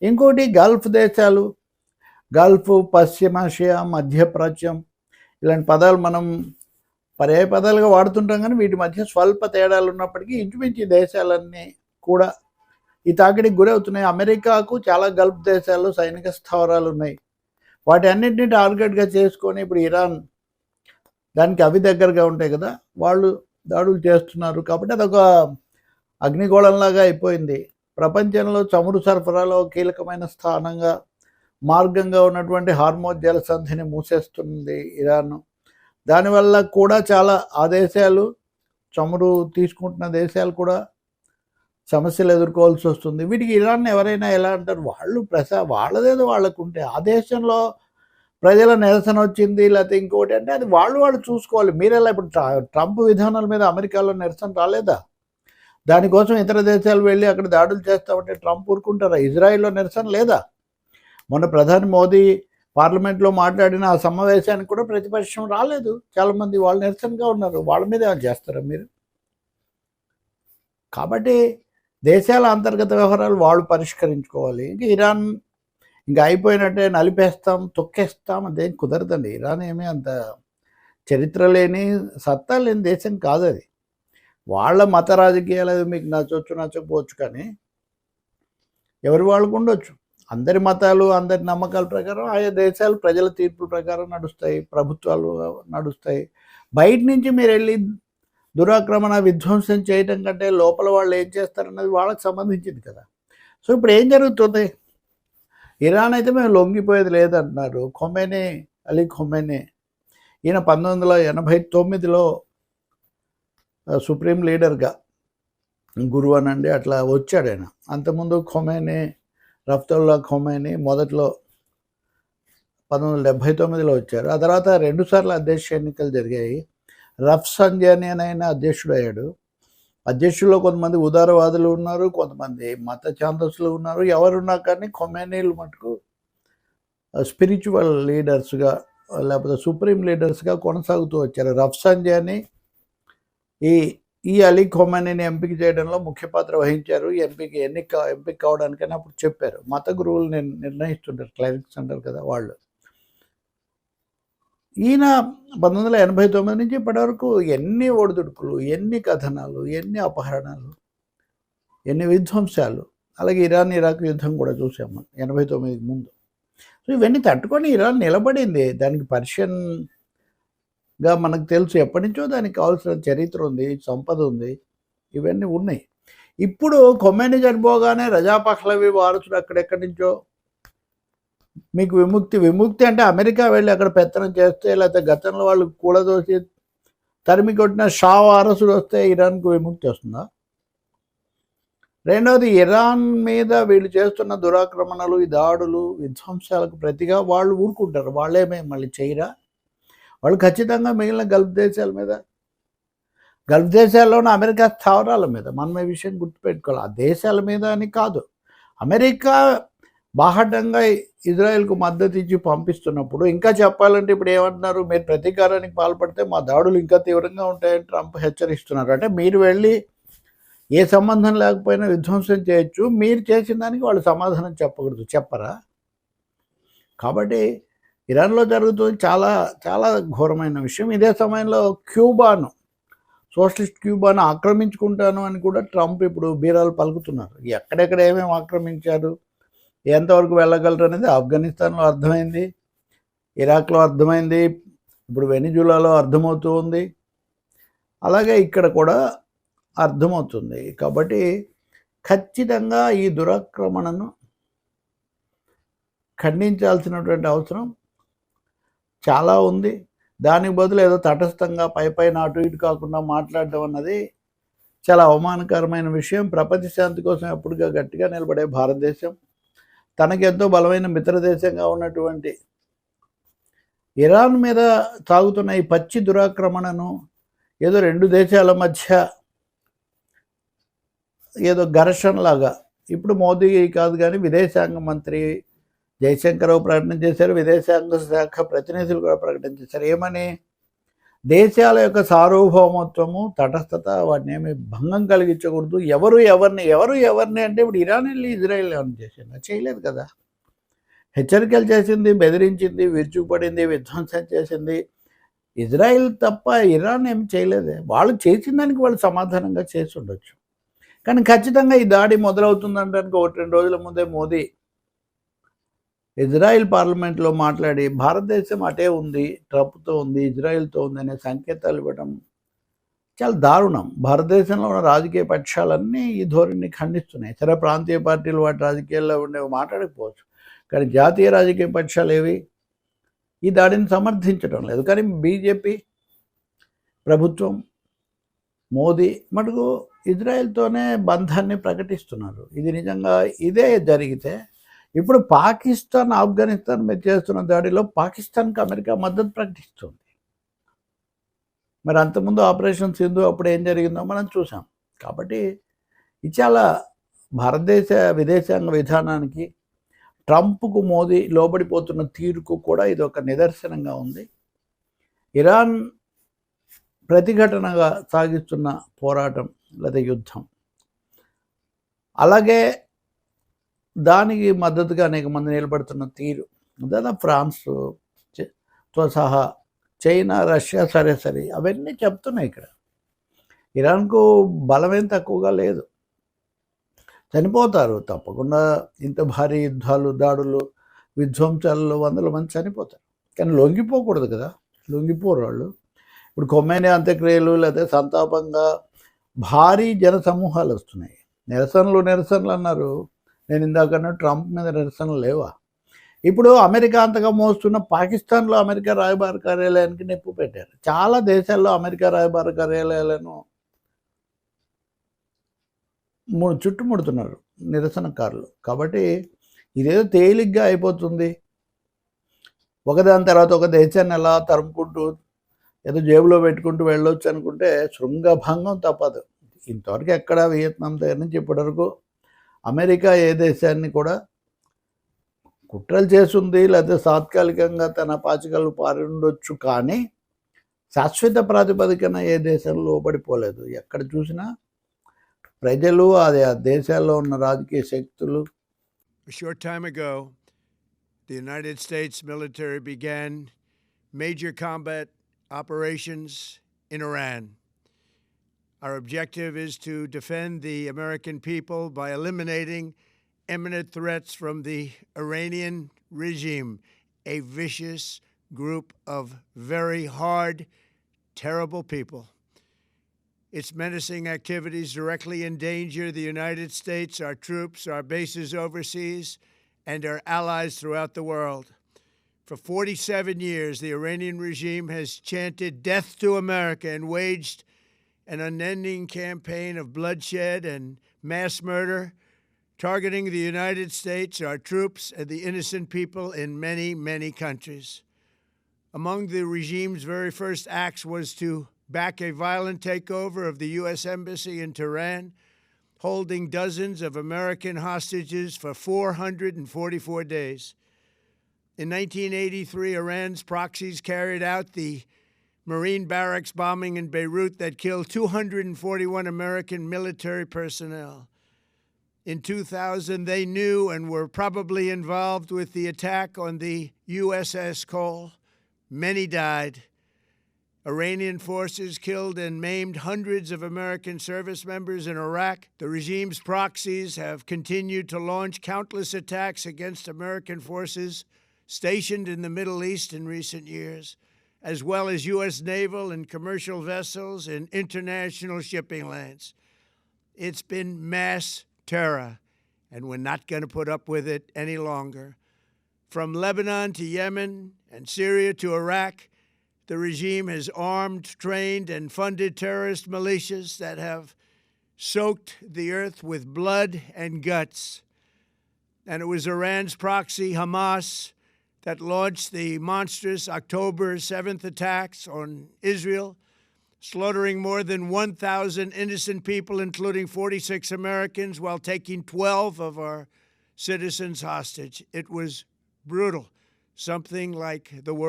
ఇంకోటి గల్ఫ్ దేశాలు, గల్ఫ్, పశ్చిమాసియా, మధ్యప్రాచ్యం ఇలాంటి పదాలు మనం పర్యాయ పదాలుగా వాడుతుంటాం, కానీ వీటి మధ్య స్వల్ప తేడాలు ఉన్నప్పటికీ ఇంచుమించు ఈ దేశాలన్నీ కూడా ఈ తాకిడికి గురవుతున్నాయి. అమెరికాకు చాలా గల్ఫ్ దేశాల్లో సైనిక స్థావరాలు ఉన్నాయి. వాటి అన్నింటినీ టార్గెట్గా చేసుకొని ఇప్పుడు ఇరాన్, దానికి అవి దగ్గరగా ఉంటాయి కదా, వాళ్ళు దాడులు చేస్తున్నారు. కాబట్టి అదొక అగ్నిగోళంలాగా అయిపోయింది. ప్రపంచంలో చమురు సరఫరాలో కీలకమైన స్థానంగా, మార్గంగా ఉన్నటువంటి హార్మోజ్ జలసంధిని మూసేస్తుంది ఇరాన్. దానివల్ల కూడా చాలా ఆ దేశాలు, చమురు తీసుకుంటున్న దేశాలు కూడా సమస్యలు ఎదుర్కోవాల్సి వస్తుంది. వీటికి ఇరాన్ ఎవరైనా ఎలా అంటారు, వాళ్ళు వాళ్ళదేదో వాళ్ళకు ఉంటే, ఆ దేశంలో ప్రజల నిరసన వచ్చింది లేకపోతే ఇంకోటి అంటే అది వాళ్ళు చూసుకోవాలి. మీరెలా ఇప్పుడు ట్రంప్ విధానాల మీద అమెరికాలో నిరసన రాలేదా? దానికోసం ఇతర దేశాలు వెళ్ళి అక్కడ దాడులు చేస్తామంటే ట్రంప్ ఊరుకుంటారా? ఇజ్రాయిల్లో నిరసన లేదా? మొన్న ప్రధాని మోదీ పార్లమెంట్లో మాట్లాడిన ఆ సమావేశానికి కూడా ప్రతిపక్షం రాలేదు. చాలామంది వాళ్ళు నిరసనగా ఉన్నారు. వాళ్ళ మీద ఏమైనా చేస్తారా మీరు? కాబట్టి దేశాల అంతర్గత వ్యవహారాలు వాళ్ళు పరిష్కరించుకోవాలి. ఇంకా ఇరాన్ ఇంకా అయిపోయినట్టే, నలిపేస్తాం, తొక్కేస్తాం, అదేం కుదరదండి. ఇరాన్ ఏమీ అంత చరిత్ర లేని, సత్తా లేని దేశం కాదు అది. వాళ్ళ మత రాజకీయాలు మీకు నచ్చవచ్చు నచ్చకపోవచ్చు, కానీ ఎవరి వాళ్ళకు ఉండొచ్చు. అందరి మతాలు, అందరి నమ్మకాల ప్రకారం ఆయా దేశాలు ప్రజల తీర్పుల ప్రకారం నడుస్తాయి, ప్రభుత్వాలు నడుస్తాయి. బయట నుంచి మీరు వెళ్ళి దురాక్రమణ, విధ్వంసం చేయటం కంటే లోపల వాళ్ళు ఏం చేస్తారన్నది వాళ్ళకి సంబంధించింది కదా. సో ఇప్పుడు ఏం జరుగుతుంది? ఇరాన్ అయితే మేము లొంగిపోయేది లేదంటున్నారు. అలీ ఖొమేనీ ఈయన 1989లో సుప్రీం లీడర్గా, గురువు అనండి అట్లా వచ్చాడు ఆయన. అంతకుముందు రఫ్తుల్లా ఖొమేనీ మొదట్లో 1979లో వచ్చారు. ఆ తర్వాత 2 సార్లు అధ్యక్ష ఎన్నికలు జరిగాయి. రఫ్సంజానీ అని ఆయన అధ్యక్షుడు అయ్యాడు. అధ్యక్షుల్లో కొంతమంది ఉదారవాదులు ఉన్నారు, కొంతమంది మత ఛాందసులు ఉన్నారు. ఎవరున్నా కానీ ఖొమేనీలు మటుకు స్పిరిచువల్ లీడర్స్గా లేకపోతే సుప్రీం లీడర్స్గా కొనసాగుతూ వచ్చారు. రఫ్సంజానీ ఈ అలీ ఖొమేనీని ఎంపిక చేయడంలో ముఖ్య పాత్ర వహించారు. ఎంపిక కావడానికని అప్పుడు చెప్పారు. మత గురువులు నిర్ణయిస్తుంటారు, క్లరిక్స్ అంటారు కదా వాళ్ళు. ఈయన 1989 నుంచి ఇప్పటివరకు ఎన్ని ఒడిదుడుకులు, ఎన్ని కథనాలు, ఎన్ని అపహరణలు, ఎన్ని విధ్వంసాలు. అలాగే ఇరాక్ యుద్ధం కూడా చూసాము 89కి ముందు. సో ఇవన్నీ తట్టుకొని ఇరాన్ నిలబడింది. దానికి పర్షియన్గా మనకు తెలుసు, ఎప్పటి నుంచో దానికి కావాల్సిన చరిత్ర ఉంది, సంపద ఉంది, ఇవన్నీ ఉన్నాయి. ఇప్పుడు ఖొమేనీ చనిపోగానే రజా పహ్లవి వారసుడు అక్కడెక్కడి నుంచో మీకు విముక్తి అంటే అమెరికా వెళ్ళి అక్కడ పెత్తనం చేస్తే, లేకపోతే గతంలో వాళ్ళు కూడదోసి తరిమి కొట్టిన షా వారసుడు వస్తే ఇరాన్కు విముక్తి వస్తుందా? రెండవది, ఇరాన్ మీద వీళ్ళు చేస్తున్న దురాక్రమణలు, ఈ దాడులు, విధ్వంసాలకు ప్రతిగా వాళ్ళు ఊరుకుంటారు. వాళ్ళేమే మళ్ళీ చేయరా? వాళ్ళు ఖచ్చితంగా మిగిలిన గల్ఫ్ దేశాల్లోని అమెరికా స్థావరాల మీద, మనం ఈ విషయం గుర్తుపెట్టుకోవాలి. ఆ దేశాల మీద అని కాదు, అమెరికా బాహటంగా ఇజ్రాయెల్కు మద్దతు ఇచ్చి పంపిస్తున్నప్పుడు, ఇంకా చెప్పాలంటే ఇప్పుడు ఏమంటున్నారు, మీరు ప్రతీకారానికి పాల్పడితే మా దాడులు ఇంకా తీవ్రంగా ఉంటాయని ట్రంప్ హెచ్చరిస్తున్నారు. అంటే మీరు వెళ్ళి ఏ సంబంధం లేకపోయినా విధ్వంసం చేయొచ్చు, మీరు చేసిన దానికి వాళ్ళు సమాధానం చెప్పరా? కాబట్టి ఇరాన్లో జరుగుతుంది చాలా చాలా ఘోరమైన విషయం. ఇదే సమయంలో సోషలిస్ట్ క్యూబాను ఆక్రమించుకుంటాను అని కూడా ట్రంప్ ఇప్పుడు బీరాలు పలుకుతున్నారు. ఎక్కడెక్కడ ఏమేమి ఆక్రమించారు, ఎంతవరకు వెళ్ళగలరు అనేది ఆఫ్ఘనిస్తాన్లో అర్థమైంది, ఇరాక్లో అర్థమైంది, ఇప్పుడు వెనిజులాలో అర్థమవుతూ ఉంది, అలాగే ఇక్కడ కూడా అర్థమవుతుంది. కాబట్టి ఖచ్చితంగా ఈ దురాక్రమణను ఖండించాల్సినటువంటి అవసరం చాలా ఉంది. దానికి బదులు ఏదో తటస్థంగా పైన అటు ఇటు కాకుండా మాట్లాడడం అన్నది చాలా అవమానకరమైన విషయం. ప్రపంచ శాంతి కోసం ఎప్పుడుగా గట్టిగా నిలబడే భారతదేశం, తనకెంతో బలమైన మిత్రదేశంగా ఉన్నటువంటి ఇరాన్ మీద సాగుతున్న ఈ పచ్చి దురాక్రమణను ఏదో 2 దేశాల మధ్య ఏదో ఘర్షణలాగా, ఇప్పుడు మోదీ కాదు కానీ విదేశాంగ మంత్రి జయశంకర్ ప్రకటన చేశారు, విదేశాంగ శాఖ ప్రతినిధులు కూడా ప్రకటన చేశారు. ఏమని? దేశాల యొక్క సార్వభౌమత్వము, తటస్థత వాటిని ఏమి భంగం కలిగించకూడదు. ఎవరు ఎవరిని అంటే ఇప్పుడు ఇరాన్ వెళ్ళి ఇజ్రాయెల్ ఏమైనా చేసిందా? చేయలేదు కదా. హెచ్చరికలు చేసింది, బెదిరించింది, విరుచుకుపడింది, విధ్వంసం చేసింది. ఇజ్రాయెల్ తప్ప ఇరాన్ ఏం చేయలేదే. వాళ్ళు చేసిన దానికి వాళ్ళు సమాధానంగా చేసి ఉండొచ్చు. కానీ ఖచ్చితంగా ఈ దాడి మొదలవుతుందంటానికి 1-2 రోజుల ముందే మోదీ ఇజ్రాయెల్ పార్లమెంట్లో మాట్లాడి భారతదేశం అటే ఉంది, ట్రంప్తో ఉంది, ఇజ్రాయెల్తో ఉంది అనే సంకేతాలు ఇవ్వడం చాలా దారుణం. భారతదేశంలో ఉన్న రాజకీయ పక్షాలన్నీ ఈ ధోరణిని ఖండిస్తున్నాయి. సరే, ప్రాంతీయ పార్టీలు వాటి రాజకీయాల్లో ఉండేవి మాట్లాడకపోవచ్చు, కానీ జాతీయ రాజకీయ పక్షాలు ఏవి ఈ దాడిని సమర్థించడం లేదు. కానీ బీజేపీ ప్రభుత్వం, మోదీ మటుకు ఇజ్రాయెల్తోనే బంధాన్ని ప్రకటిస్తున్నారు. ఇది నిజంగా ఇదే జరిగితే ఇప్పుడు పాకిస్తాన్, ఆఫ్ఘనిస్తాన్ మీద చేస్తున్న దాడిలో పాకిస్తాన్కి అమెరికా మద్దతు ప్రకటిస్తుంది. మరి అంతకుముందు ఆపరేషన్ సింధు అప్పుడు ఏం జరిగిందో మనం చూసాం. కాబట్టి ఇది చాలా భారతదేశ విదేశాంగ విధానానికి, ట్రంప్కు మోదీ లోబడిపోతున్న తీరుకు కూడా ఇది ఒక నిదర్శనంగా ఉంది. ఇరాన్ ప్రతిఘటనగా సాగిస్తున్న పోరాటం లేదా యుద్ధం, అలాగే దానికి మద్దతుగా అనేక మంది నిలబడుతున్న తీరు, దాదాపు ఫ్రాన్స్తో సహా చైనా, రష్యా సరే అవన్నీ చెప్తున్నాయి. ఇక్కడ ఇరాన్కు బలమేం తక్కువగా లేదు, చనిపోతారు తప్పకుండా. ఇంత భారీ యుద్ధాలు, దాడులు, విధ్వంసాలలో 100 మంది చనిపోతారు. కానీ లొంగిపోకూడదు కదా, లొంగిపోరు వాళ్ళు. ఇప్పుడు ఖొమైనీ అంత్యక్రియలు లేదా సంతాపంగా భారీ జన సమూహాలు వస్తున్నాయి. నిరసనలు అన్నారు. నేను ఇందాకన్నా ట్రంప్ మీద నిరసనలు లేవా? ఇప్పుడు అమెరికా అంతగా మోస్తున్న పాకిస్తాన్లో అమెరికా రాయబార కార్యాలయానికి నిప్పు పెట్టారు. చాలా దేశాల్లో అమెరికా రాయబార కార్యాలయాలను చుట్టుముడుతున్నారు నిరసనకారులు. కాబట్టి ఇదేదో తేలిగ్గా అయిపోతుంది. ఒకదాని తర్వాత ఒక దేశాన్ని ఎలా తరుముకుంటూ ఏదో జేబులో పెట్టుకుంటూ వెళ్ళొచ్చు అనుకుంటే శృంగభంగం తప్పదు. ఇంతవరకు ఎక్కడ వియత్నాం దగ్గర నుంచి ఇప్పటివరకు అమెరికా ఏ దేశాన్ని కూడా కుట్రలు చేస్తుంది, లేకపోతే తాత్కాలికంగా తన పాచికలు పారుండొచ్చు, కానీ శాశ్వత ప్రాతిపదికన ఏ దేశంలో లోబడిపోలేదు. ఎక్కడ చూసినా ప్రజలు, అది ఆ దేశాల్లో ఉన్న రాజకీయ శక్తులు. A short time ago, the United States military began major combat operations in Iran. Our objective is to defend the American people by eliminating imminent threats from the Iranian regime, a vicious group of very hard, terrible people. Its menacing activities directly endanger the United States, our troops, our bases overseas, and our allies throughout the world. For 47 years, the Iranian regime has chanted death to America and waged an unending campaign of bloodshed and mass murder, targeting the United States, our troops, and the innocent people in many, many countries. Among the regime's very first acts was to back a violent takeover of the U.S. Embassy in Tehran, holding dozens of American hostages for 444 days. In 1983, Iran's proxies carried out the Marine barracks bombing in Beirut that killed 241 American military personnel. In 2000, they knew and were probably involved with the attack on the USS Cole. Many died. Iranian forces killed and maimed hundreds of American service members in Iraq. The regime's proxies have continued to launch countless attacks against American forces stationed in the Middle East in recent years, as well as U.S. naval and commercial vessels in international shipping lanes. It's been mass terror, and we're not going to put up with it any longer. From Lebanon to Yemen and Syria to Iraq, the regime has armed, trained, and funded terrorist militias that have soaked the earth with blood and guts. And it was Iran's proxy, Hamas, that launched the monstrous October 7th attacks on Israel, slaughtering more than 1,000 innocent people, including 46 Americans, while taking 12 of our citizens hostage. It was brutal, something like the world